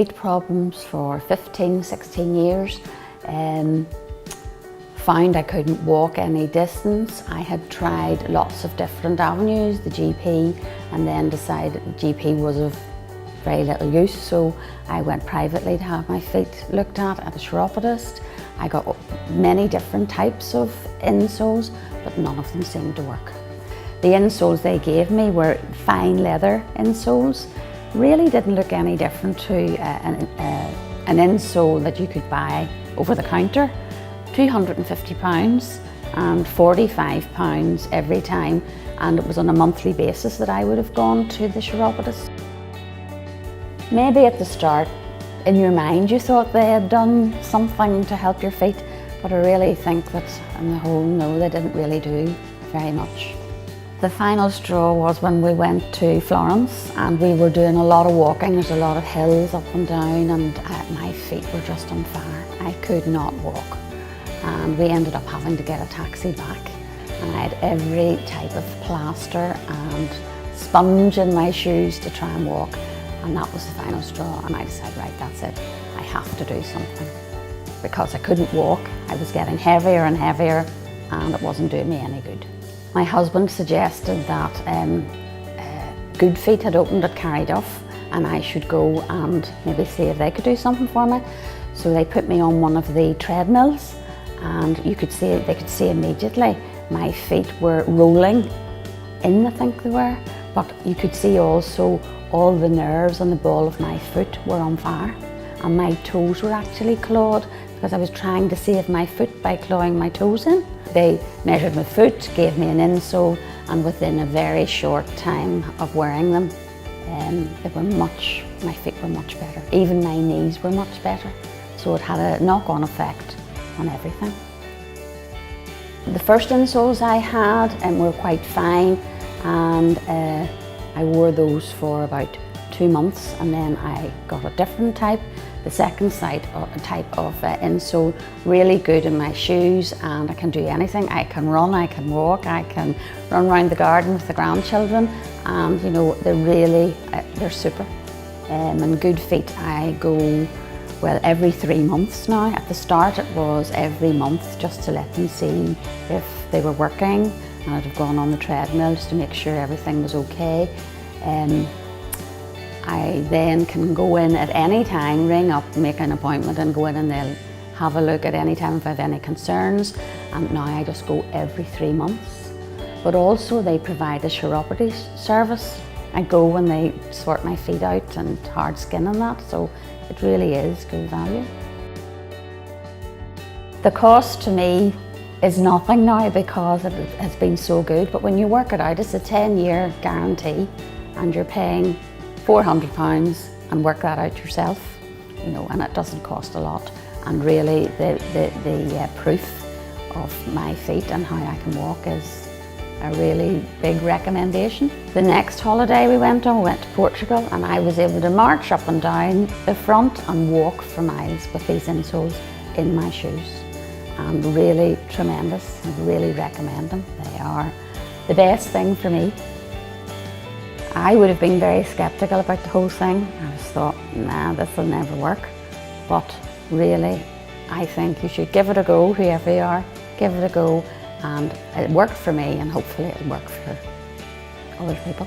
feet problems for 15, 16 years. Found I couldn't walk any distance. I had tried lots of different avenues, the GP, and then decided the GP was of very little use, so I went privately to have my feet looked at a chiropodist. I got many different types of insoles, but none of them seemed to work. The insoles they gave me were fine leather insoles. Really didn't look any different to an insole that you could buy over the counter. £250 and £45 every time, and it was on a monthly basis that I would have gone to the chiropodist. Maybe at the start, in your mind, you thought they had done something to help your feet, but I really think that on the whole, no, they didn't really do very much. The final straw was when we went to Florence and we were doing a lot of walking. There's a lot of hills up and down, and my feet were just on fire. I could not walk. And we ended up having to get a taxi back. And I had every type of plaster and sponge in my shoes to try and walk. And that was the final straw. And I decided, right, that's it. I have to do something. Because I couldn't walk, I was getting heavier and heavier, and it wasn't doing me any good. My husband suggested that Good Feet had opened at Carryduff, and I should go and maybe see if they could do something for me. So they put me on one of the treadmills, and they could see immediately my feet were rolling in, I think they were, but you could see also all the nerves on the ball of my foot were on fire, and my toes were actually clawed because I was trying to save my foot by clawing my toes in. They measured my foot, gave me an insole, and within a very short time of wearing them, my feet were much better. Even my knees were much better. So it had a knock-on effect on everything. The first insoles I had were quite fine, and I wore those for about 2 months, and then I got a different type. The second type of insole, really good in my shoes, and I can do anything. I can run, I can walk, I can run around the garden with the grandchildren, and you know, they're super. And Good Feet, I go, well, every 3 months now. At the start it was every month, just to let them see if they were working, and I'd have gone on the treadmill just to make sure everything was okay. I then can go in at any time, ring up, make an appointment, and go in, and they'll have a look at any time if I have any concerns. And now I just go every 3 months. But also they provide a chiropody service. I go when they sort my feet out and hard skin and that, so it really is good value. The cost to me is nothing now because it has been so good, but when you work it out, it's a 10-year guarantee, and you're paying £400 and work that out yourself, you know, and it doesn't cost a lot. And really the proof of my feet and how I can walk is a really big recommendation. The next holiday we went on, we went to Portugal, and I was able to march up and down the front and walk for miles with these insoles in my shoes. And really tremendous. I really recommend them. They are the best thing for me. I would have been very sceptical about the whole thing. I just thought, nah, this will never work. But really, I think you should give it a go, whoever you are, give it a go. And it worked for me, and hopefully it'll work for other people.